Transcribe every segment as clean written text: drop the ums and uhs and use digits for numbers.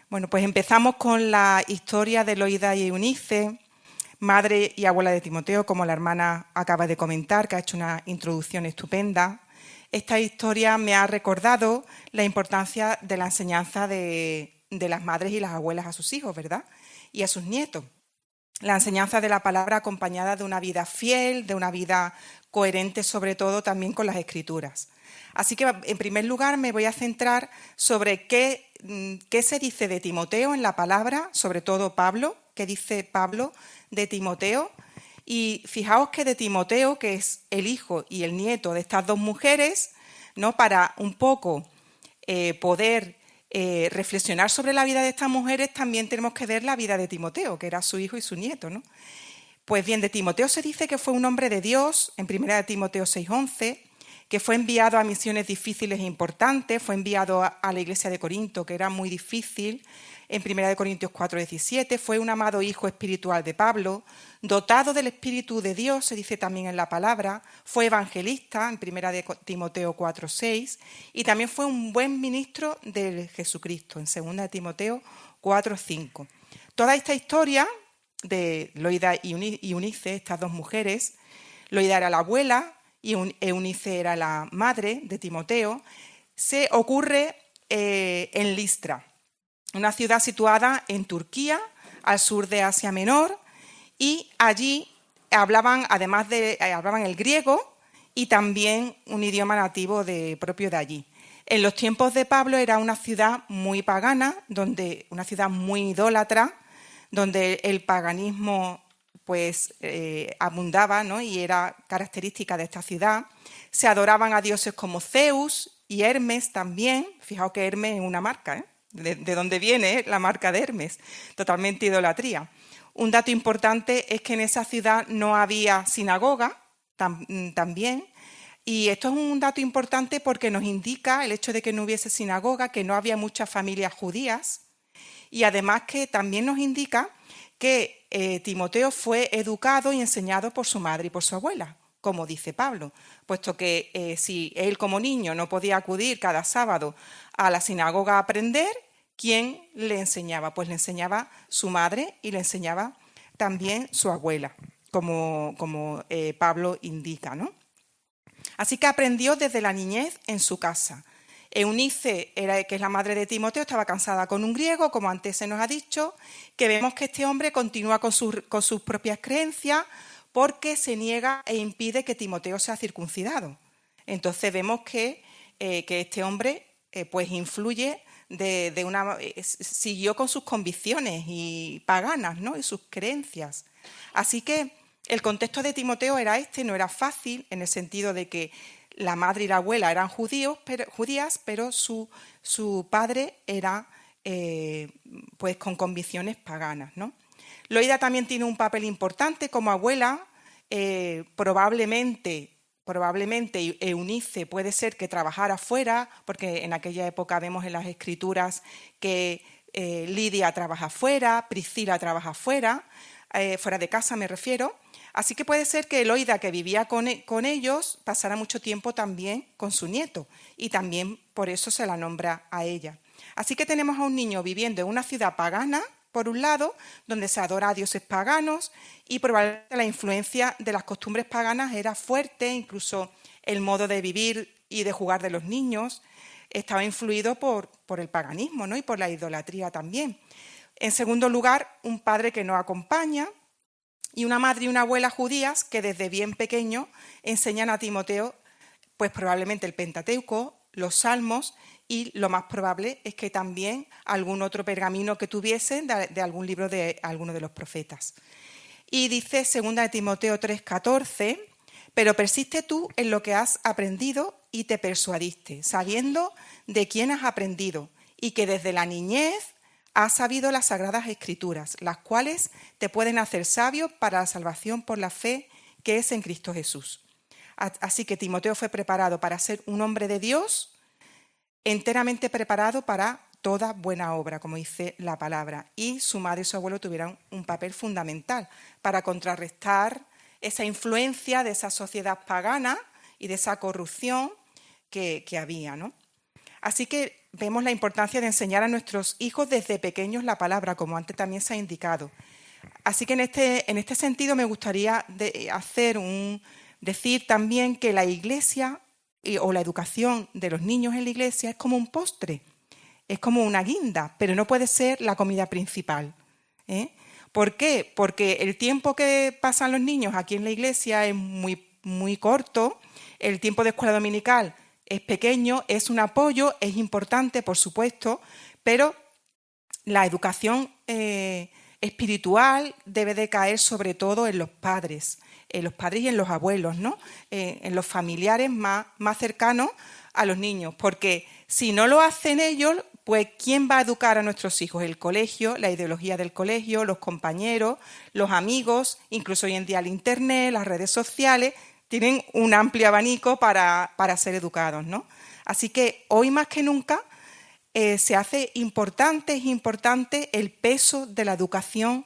Bueno, pues empezamos con la historia de Loida y Eunice, madre y abuela de Timoteo, como la hermana acaba de comentar, que ha hecho una introducción estupenda. Esta historia me ha recordado la importancia de la enseñanza de las madres y las abuelas a sus hijos, ¿verdad? Y a sus nietos. La enseñanza de la palabra acompañada de una vida fiel, de una vida coherente, sobre todo también con las Escrituras. Así que, en primer lugar, me voy a centrar sobre qué se dice de Timoteo en la palabra, sobre todo Pablo, qué dice Pablo de Timoteo. Y fijaos que de Timoteo, que es el hijo y el nieto de estas dos mujeres, ¿no? Para un poco poder reflexionar sobre la vida de estas mujeres, también tenemos que ver la vida de Timoteo, que era su hijo y su nieto, ¿no? Pues bien, de Timoteo se dice que fue un hombre de Dios, en 1 Timoteo 6:11, que fue enviado a misiones difíciles e importantes, fue enviado a la iglesia de Corinto, que era muy difícil, en 1 Corintios 4:17, fue un amado hijo espiritual de Pablo, dotado del Espíritu de Dios, se dice también en la palabra, fue evangelista, en 1 Timoteo 4:6, y también fue un buen ministro de Jesucristo, en 2 Timoteo 4:5. Toda esta historia de Loida y Eunice, estas dos mujeres, Loida era la abuela y Eunice era la madre de Timoteo, se ocurre en Listra, una ciudad situada en Turquía, al sur de Asia Menor, y allí hablaban el griego y también un idioma nativo propio de allí. En los tiempos de Pablo era una ciudad muy pagana, una ciudad muy idólatra, donde el paganismo pues abundaba, ¿no? Y era característica de esta ciudad. Se adoraban a dioses como Zeus y Hermes también. Fijaos que Hermes es una marca, ¿eh? De dónde viene la marca de Hermes, totalmente idolatría. Un dato importante es que en esa ciudad no había sinagoga también, y esto es un dato importante porque nos indica el hecho de que no hubiese sinagoga, que no había muchas familias judías, y además que también nos indica que Timoteo fue educado y enseñado por su madre y por su abuela, como dice Pablo, puesto que si él como niño no podía acudir cada sábado a la sinagoga a aprender, ¿quién le enseñaba? Pues le enseñaba su madre y le enseñaba también su abuela, como Pablo indica, ¿no? Así que aprendió desde la niñez en su casa. Eunice, que es la madre de Timoteo, estaba casada con un griego, como antes se nos ha dicho, que vemos que este hombre continúa con sus propias creencias porque se niega e impide que Timoteo sea circuncidado. Entonces vemos que este hombre pues influye siguió con sus convicciones y paganas, ¿no? Y sus creencias. Así que el contexto de Timoteo era no era fácil, en el sentido de que la madre y la abuela eran judías, pero su padre era pues con convicciones paganas, ¿no? Loida también tiene un papel importante como abuela. Probablemente Eunice puede ser que trabajara fuera, porque en aquella época vemos en las Escrituras que Lidia trabaja fuera, Priscila trabaja fuera de casa me refiero. Así que puede ser que Loida, que vivía con ellos, pasara mucho tiempo también con su nieto, y también por eso se la nombra a ella. Así que tenemos a un niño viviendo en una ciudad pagana, por un lado, donde se adora a dioses paganos, y probablemente la influencia de las costumbres paganas era fuerte, incluso el modo de vivir y de jugar de los niños estaba influido por el paganismo, ¿no? Y por la idolatría también. En segundo lugar, un padre que no acompaña, y una madre y una abuela judías que desde bien pequeño enseñan a Timoteo pues probablemente el Pentateuco, los Salmos, y lo más probable es que también algún otro pergamino que tuviesen de algún libro de alguno de los profetas. Y dice 2 Timoteo 3:14, pero persiste tú en lo que has aprendido y te persuadiste, sabiendo de quién has aprendido, y que desde la niñez has sabido las sagradas escrituras, las cuales te pueden hacer sabio para la salvación por la fe que es en Cristo Jesús. Así que Timoteo fue preparado para ser un hombre de Dios, enteramente preparado para toda buena obra, como dice la palabra. Y su madre y su abuelo tuvieron un papel fundamental para contrarrestar esa influencia de esa sociedad pagana y de esa corrupción que había, ¿no? Así que vemos la importancia de enseñar a nuestros hijos desde pequeños la palabra, como antes también se ha indicado. Así que en este sentido me gustaría decir también que la Iglesia o la educación de los niños en la Iglesia es como un postre, es como una guinda, pero no puede ser la comida principal. ¿Por qué? Porque el tiempo que pasan los niños aquí en la Iglesia es muy corto, el tiempo de escuela dominical es pequeño, es un apoyo, es importante, por supuesto, pero la educación espiritual debe de caer sobre todo en los padres y en los abuelos, ¿no? En los familiares más cercanos a los niños, porque si no lo hacen ellos, pues ¿quién va a educar a nuestros hijos? El colegio, la ideología del colegio, los compañeros, los amigos, incluso hoy en día el internet, las redes sociales, tienen un amplio abanico para ser educados, ¿no? Así que hoy más que nunca es importante el peso de la educación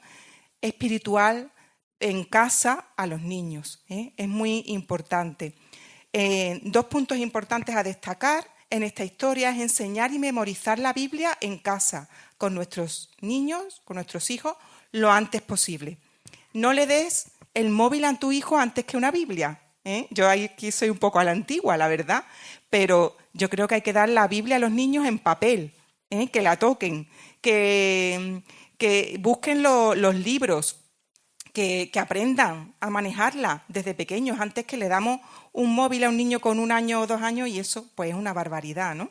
espiritual en casa a los niños. Es muy importante. 2 puntos importantes a destacar en esta historia es enseñar y memorizar la Biblia en casa con nuestros niños, con nuestros hijos, lo antes posible. No le des el móvil a tu hijo antes que una Biblia. Yo aquí soy un poco a la antigua, la verdad, pero yo creo que hay que dar la Biblia a los niños en papel, que la toquen, que busquen los libros, que aprendan a manejarla desde pequeños, antes que le damos un móvil a un niño con 1 año o 2 años y eso pues es una barbaridad, ¿no?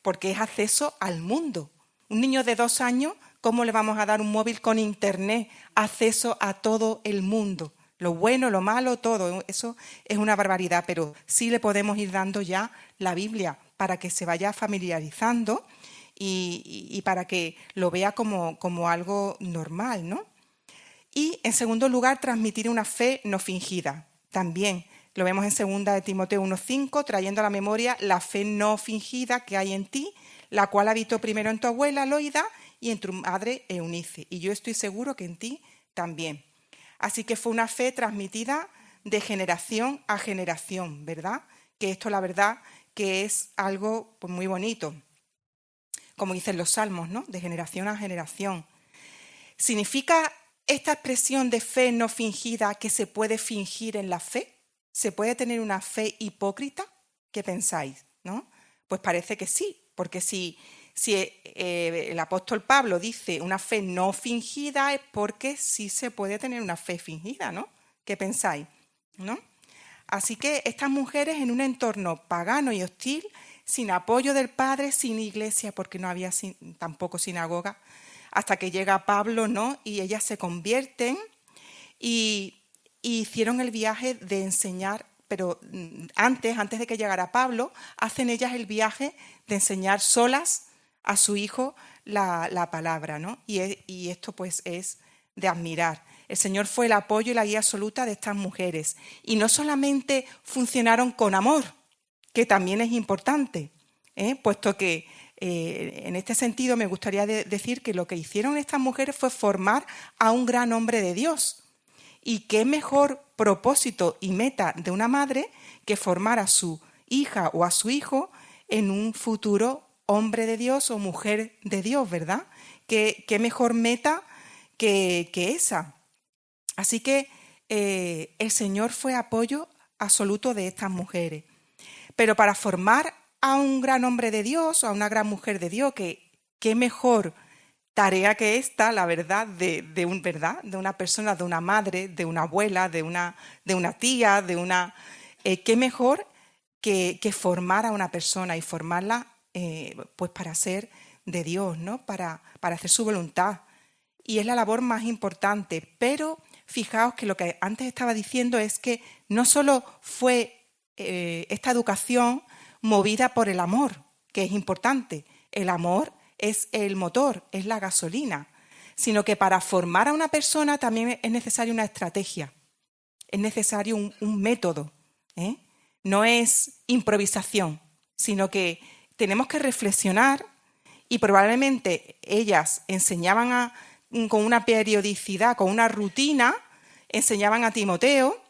Porque es acceso al mundo. Un niño de 2 años, ¿cómo le vamos a dar un móvil con internet? Acceso a todo el mundo. Lo bueno, lo malo, todo. Eso es una barbaridad, pero sí le podemos ir dando ya la Biblia para que se vaya familiarizando y para que lo vea como algo normal, ¿no? Y, en segundo lugar, transmitir una fe no fingida. También lo vemos en 2 de Timoteo 1:5, trayendo a la memoria la fe no fingida que hay en ti, la cual habitó primero en tu abuela Loida y en tu madre Eunice. Y yo estoy seguro que en ti también. Así que fue una fe transmitida de generación a generación, ¿verdad? Que esto, la verdad, que es algo pues, muy bonito. Como dicen los salmos, ¿no? De generación a generación. ¿Significa esta expresión de fe no fingida que se puede fingir en la fe? ¿Se puede tener una fe hipócrita? ¿Qué pensáis? ¿No? Pues parece que sí, porque si el apóstol Pablo dice una fe no fingida es porque sí se puede tener una fe fingida, ¿no? ¿Qué pensáis? ¿No? Así que estas mujeres en un entorno pagano y hostil, sin apoyo del padre, sin iglesia, porque no había tampoco sinagoga, hasta que llega Pablo, ¿no? Y ellas se convierten y hicieron el viaje de enseñar, pero antes de que llegara Pablo, hacen ellas el viaje de enseñar solas a su hijo la palabra, ¿no? Y esto pues es de admirar. El Señor fue el apoyo y la guía absoluta de estas mujeres. Y no solamente funcionaron con amor, que también es importante, puesto que en este sentido me gustaría decir que lo que hicieron estas mujeres fue formar a un gran hombre de Dios. Y qué mejor propósito y meta de una madre que formar a su hija o a su hijo en un futuro hombre de Dios o mujer de Dios, ¿verdad? Qué mejor meta que esa. Así que el Señor fue apoyo absoluto de estas mujeres. Pero para formar a un gran hombre de Dios o a una gran mujer de Dios, qué mejor tarea que esta, la verdad, de una persona, de una madre, de una abuela, de una tía, qué mejor que formar a una persona y formarla pues para ser de Dios, ¿no? Para hacer su voluntad. Y es la labor más importante. Pero fijaos que lo que antes estaba diciendo es que no solo fue esta educación movida por el amor, que es importante. El amor es el motor, es la gasolina, sino que para formar a una persona también es necesaria una estrategia, es necesario un método, no es improvisación, sino que tenemos que reflexionar y probablemente ellas enseñaban con una periodicidad, con una rutina, enseñaban a Timoteo,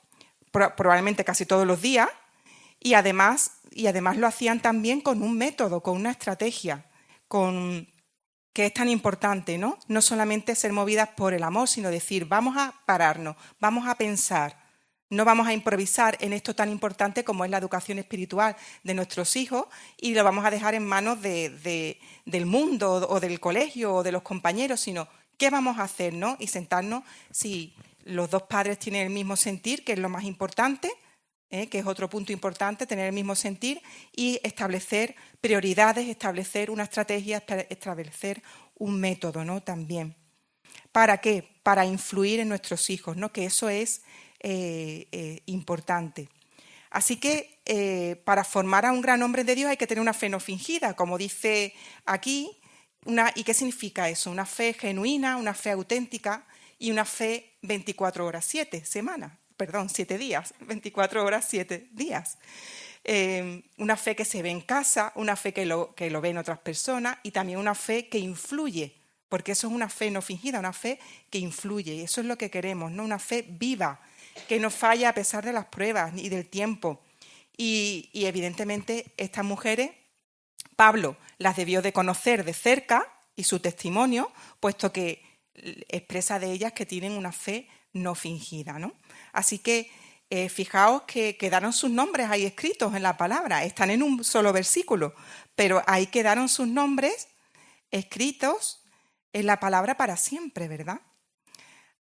probablemente casi todos los días, y además lo hacían también con un método, con una estrategia, que es tan importante, ¿no? No solamente ser movidas por el amor, sino decir, vamos a pararnos, vamos a pensar, no vamos a improvisar en esto tan importante como es la educación espiritual de nuestros hijos y lo vamos a dejar en manos del mundo o del colegio o de los compañeros, sino qué vamos a hacer, ¿no? Y sentarnos, si los dos padres tienen el mismo sentir, que es lo más importante, que es otro punto importante, tener el mismo sentir y establecer prioridades, establecer una estrategia, establecer un método, ¿no? También. ¿Para qué? Para influir en nuestros hijos, ¿no? Que eso es importante. Así que para formar a un gran hombre de Dios hay que tener una fe no fingida, como dice aquí. ¿Y qué significa eso? Una fe genuina, una fe auténtica y una fe 24 horas, 7 días, 24 horas, 7 días. Una fe que se ve en casa, una fe que lo ven otras personas y también una fe que influye, porque eso es una fe no fingida, una fe que influye y eso es lo que queremos, ¿no? Una fe viva, que no falla a pesar de las pruebas y del tiempo. Y evidentemente estas mujeres, Pablo las debió de conocer de cerca y su testimonio, puesto que expresa de ellas que tienen una fe no fingida, ¿no? Así que fijaos que quedaron sus nombres ahí escritos en la palabra, están en un solo versículo, pero ahí quedaron sus nombres escritos en la palabra para siempre, ¿verdad?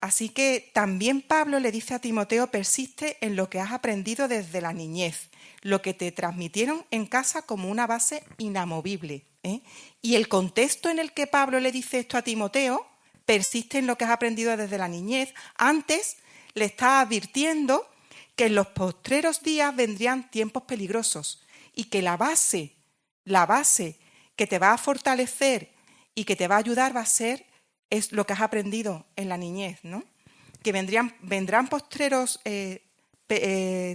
Así que también Pablo le dice a Timoteo, persiste en lo que has aprendido desde la niñez, lo que te transmitieron en casa como una base inamovible. Y el contexto en el que Pablo le dice esto a Timoteo, persiste en lo que has aprendido desde la niñez, antes le está advirtiendo que en los postreros días vendrían tiempos peligrosos y que la base que te va a fortalecer y que te va a ayudar va a ser es lo que has aprendido en la niñez, ¿no? Que vendrán postreros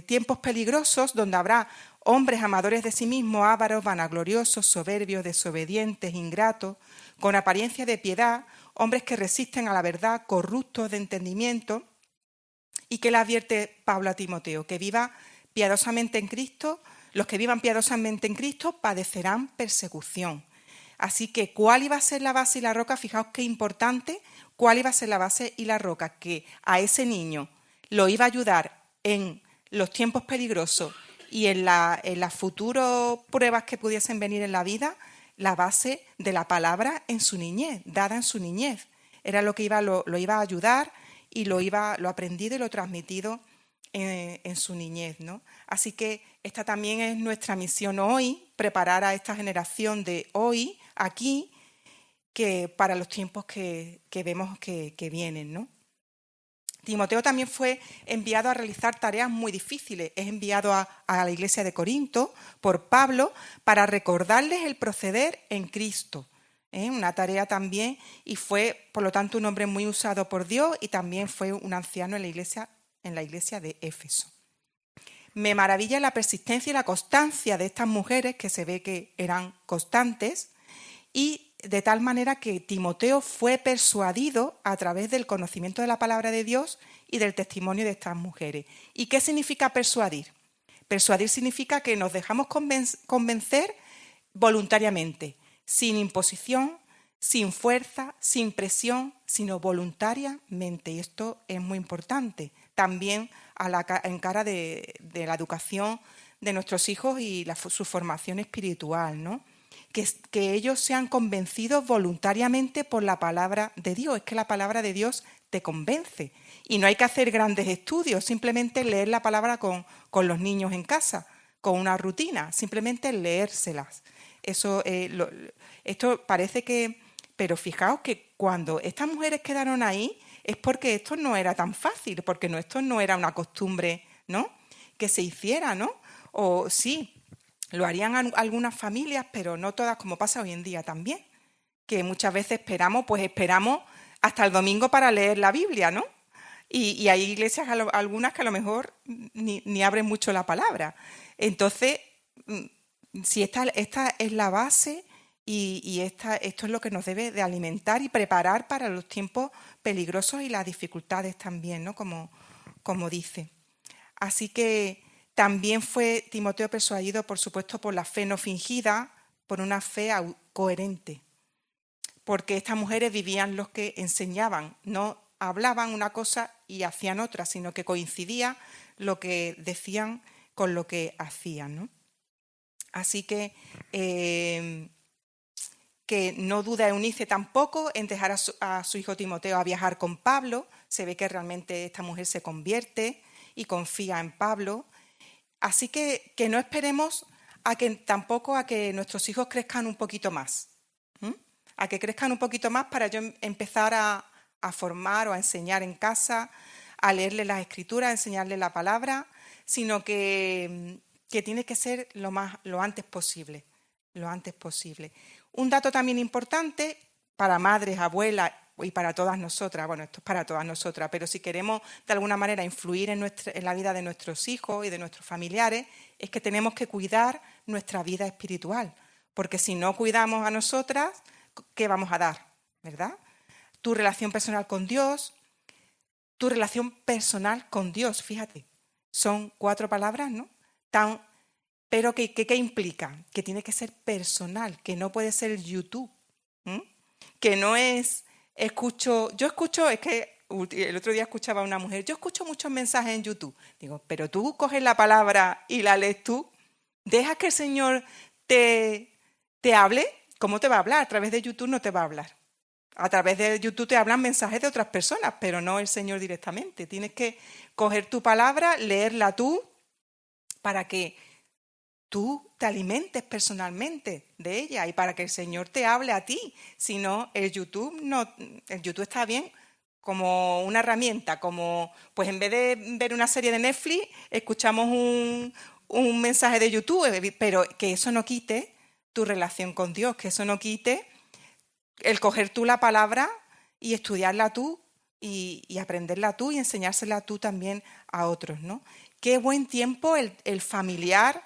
tiempos peligrosos donde habrá hombres amadores de sí mismos, ávaros, vanagloriosos, soberbios, desobedientes, ingratos, con apariencia de piedad, hombres que resisten a la verdad, corruptos de entendimiento. ¿Y qué le advierte Pablo a Timoteo? Que viva piadosamente en Cristo. Los que vivan piadosamente en Cristo padecerán persecución. Así que, ¿cuál iba a ser la base y la roca? Fijaos qué importante, ¿cuál iba a ser la base y la roca? Que a ese niño lo iba a ayudar en los tiempos peligrosos y en las futuras pruebas que pudiesen venir en la vida, la base de la palabra en su niñez, dada en su niñez. Era lo que lo iba a ayudar y lo aprendido y lo transmitido en su niñez, ¿no? Así que esta también es nuestra misión hoy, preparar a esta generación de hoy, aquí, que para los tiempos que vemos que vienen, ¿no? Timoteo también fue enviado a realizar tareas muy difíciles. Es enviado a la iglesia de Corinto por Pablo para recordarles el proceder en Cristo. Una tarea también, y fue, por lo tanto, un hombre muy usado por Dios y también fue un anciano en la iglesia de Éfeso. Me maravilla la persistencia y la constancia de estas mujeres, que se ve que eran constantes, y de tal manera que Timoteo fue persuadido a través del conocimiento de la palabra de Dios y del testimonio de estas mujeres. ¿Y qué significa persuadir? Persuadir significa que nos dejamos convencer voluntariamente, sin imposición, sin fuerza, sin presión, sino voluntariamente. Y esto es muy importante. También en cara de la educación de nuestros hijos y su formación espiritual, ¿no? Que ellos sean convencidos voluntariamente por la palabra de Dios. Es que la palabra de Dios te convence. Y no hay que hacer grandes estudios, simplemente leer la palabra con los niños en casa, con una rutina, simplemente leérselas. Esto parece que... Pero fijaos que cuando estas mujeres quedaron ahí es porque esto no era tan fácil, porque esto no era una costumbre, ¿no?, que se hiciera, ¿no? O sí, lo harían algunas familias, pero no todas, como pasa hoy en día también, que muchas veces esperamos hasta el domingo para leer la Biblia, ¿no? Y hay iglesias, algunas que a lo mejor ni abren mucho la palabra. Entonces, si esta es la base y esto es lo que nos debe de alimentar y preparar para los tiempos peligrosos y las dificultades también, ¿no? Como dice. Así que también fue Timoteo persuadido, por supuesto, por la fe no fingida, por una fe coherente, porque estas mujeres vivían lo que enseñaban, no hablaban una cosa y hacían otra, sino que coincidía lo que decían con lo que hacían, ¿no? Así que no duda Eunice tampoco en dejar a su hijo Timoteo a viajar con Pablo. Se ve que realmente esta mujer se convierte y confía en Pablo. Así que no esperemos tampoco a que nuestros hijos crezcan un poquito más. A que crezcan un poquito más para yo empezar a formar o a enseñar en casa, a leerles las escrituras, a enseñarles la palabra, sino que tiene que ser lo antes posible, lo antes posible. Un dato también importante para madres, abuelas y para todas nosotras, bueno, esto es para todas nosotras, pero si queremos de alguna manera influir en la vida de nuestros hijos y de nuestros familiares, es que tenemos que cuidar nuestra vida espiritual, porque si no cuidamos a nosotras, ¿qué vamos a dar? ¿Verdad? Tu relación personal con Dios, tu relación personal con Dios, fíjate, son 4 palabras, ¿no? Pero ¿qué implica? Que tiene que ser personal, que no puede ser YouTube, que no es, es que el otro día escuchaba a una mujer, yo escucho muchos mensajes en YouTube, digo, pero tú coges la palabra y la lees tú, dejas que el Señor te hable. ¿Cómo te va a hablar? A través de YouTube no te va a hablar. A través de YouTube te hablan mensajes de otras personas, pero no el Señor directamente. Tienes que coger tu palabra, leerla tú, para que tú te alimentes personalmente de ella y para que el Señor te hable a ti. Si no, el YouTube está bien como una herramienta, como pues en vez de ver una serie de Netflix, escuchamos un mensaje de YouTube, pero que eso no quite tu relación con Dios, que eso no quite el coger tú la palabra y estudiarla tú y aprenderla tú y enseñársela tú también a otros, ¿no? Qué buen tiempo el familiar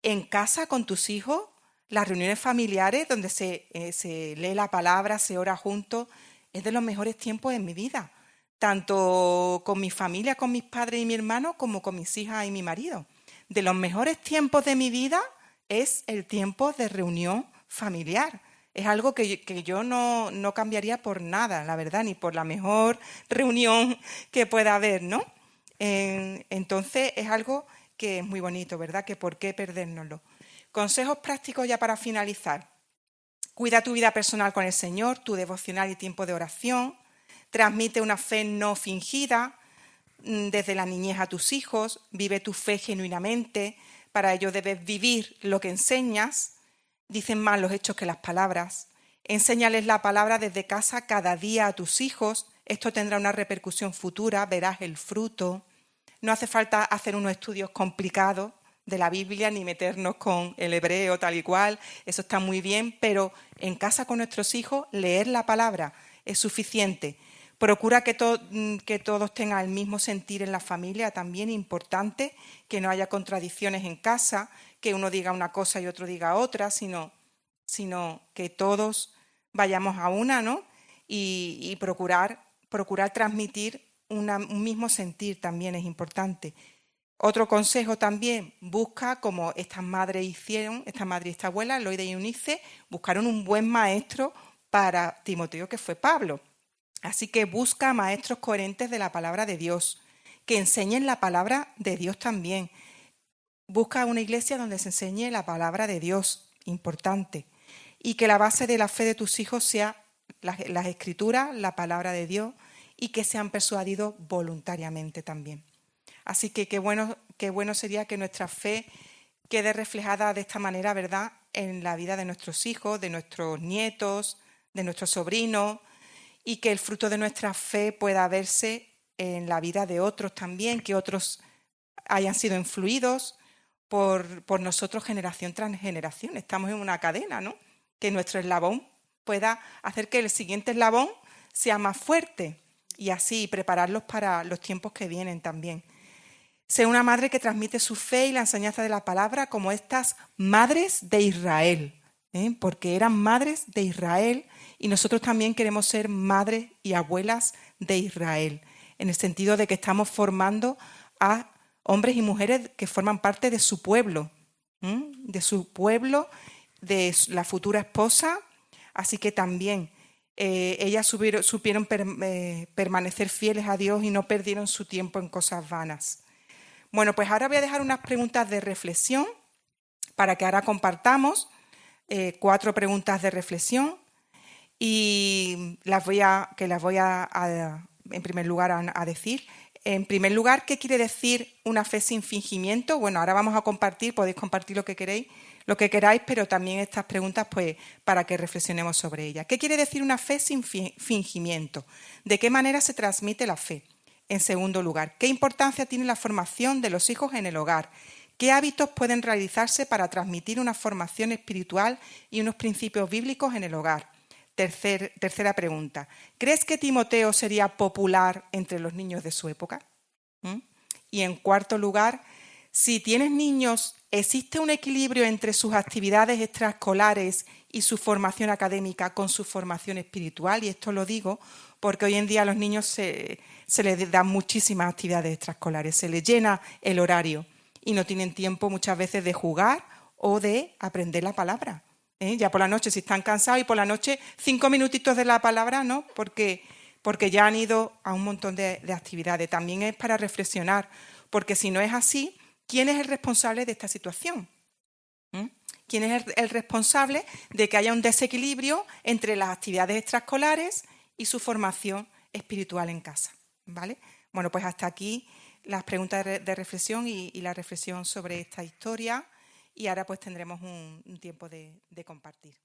en casa con tus hijos, las reuniones familiares donde se lee la palabra, se ora juntos, es de los mejores tiempos en mi vida, tanto con mi familia, con mis padres y mi hermano, como con mis hijas y mi marido. De los mejores tiempos de mi vida es el tiempo de reunión familiar. Es algo que yo no cambiaría por nada, la verdad, ni por la mejor reunión que pueda haber, ¿no? Entonces es algo que es muy bonito, ¿verdad? Que por qué perdérnoslo. Consejos prácticos ya para finalizar. Cuida tu vida personal con el Señor, tu devocional y tiempo de oración. Transmite una fe no fingida desde la niñez a tus hijos. Vive tu fe genuinamente. Para ello debes vivir lo que enseñas. Dicen más los hechos que las palabras. Enséñales la palabra desde casa cada día a tus hijos. Esto tendrá una repercusión futura, verás el fruto. No hace falta hacer unos estudios complicados de la Biblia ni meternos con el hebreo tal y cual. Eso está muy bien, pero en casa con nuestros hijos leer la palabra es suficiente. Procura que todos tengan el mismo sentir en la familia, también importante, que no haya contradicciones en casa, que uno diga una cosa y otro diga otra, sino que todos vayamos a una, ¿no? Y procurar transmitir un mismo sentir también es importante. Otro consejo también, busca, como estas madres hicieron, esta madre y esta abuela, Loida y Eunice, buscaron un buen maestro para Timoteo, que fue Pablo. Así que busca maestros coherentes de la palabra de Dios, que enseñen la palabra de Dios también. Busca una iglesia donde se enseñe la palabra de Dios, importante. Y que la base de la fe de tus hijos sea las escrituras, la palabra de Dios, y que sean persuadidos voluntariamente también. Así que qué bueno sería que nuestra fe quede reflejada de esta manera, ¿verdad?, en la vida de nuestros hijos, de nuestros nietos, de nuestros sobrinos, y que el fruto de nuestra fe pueda verse en la vida de otros también, que otros hayan sido influidos por nosotros generación tras generación. Estamos en una cadena, ¿no? Que nuestro eslabón pueda hacer que el siguiente eslabón sea más fuerte y así prepararlos para los tiempos que vienen también. Sé una madre que transmite su fe y la enseñanza de la palabra como estas madres de Israel, porque eran madres de Israel y nosotros también queremos ser madres y abuelas de Israel, en el sentido de que estamos formando a hombres y mujeres que forman parte de su pueblo de la futura esposa, así que también ellas supieron permanecer fieles a Dios y no perdieron su tiempo en cosas vanas. Bueno, pues ahora voy a dejar unas preguntas de reflexión para que ahora compartamos 4 preguntas de reflexión y las voy a en primer lugar a decir. En primer lugar, ¿qué quiere decir una fe sin fingimiento? Bueno, ahora vamos a compartir, podéis compartir lo que queráis, pero también estas preguntas pues para que reflexionemos sobre ellas. ¿Qué quiere decir una fe sin fingimiento? ¿De qué manera se transmite la fe? En segundo lugar, ¿qué importancia tiene la formación de los hijos en el hogar? ¿Qué hábitos pueden realizarse para transmitir una formación espiritual y unos principios bíblicos en el hogar? Tercera pregunta, ¿crees que Timoteo sería popular entre los niños de su época? Y en cuarto lugar, si tienes niños, ¿existe un equilibrio entre sus actividades extraescolares y su formación académica con su formación espiritual? Y esto lo digo porque hoy en día a los niños se les dan muchísimas actividades extraescolares, se les llena el horario y no tienen tiempo muchas veces de jugar o de aprender la palabra. Ya por la noche, si están cansados, y por la noche 5 minutitos de la palabra, ¿no? Porque ya han ido a un montón de actividades. También es para reflexionar, porque si no es así, ¿quién es el responsable de esta situación? ¿Quién es el responsable de que haya un desequilibrio entre las actividades extraescolares y su formación espiritual en casa? ¿Vale? Bueno, pues hasta aquí las preguntas de reflexión y la reflexión sobre esta historia. Y ahora pues tendremos un tiempo de compartir.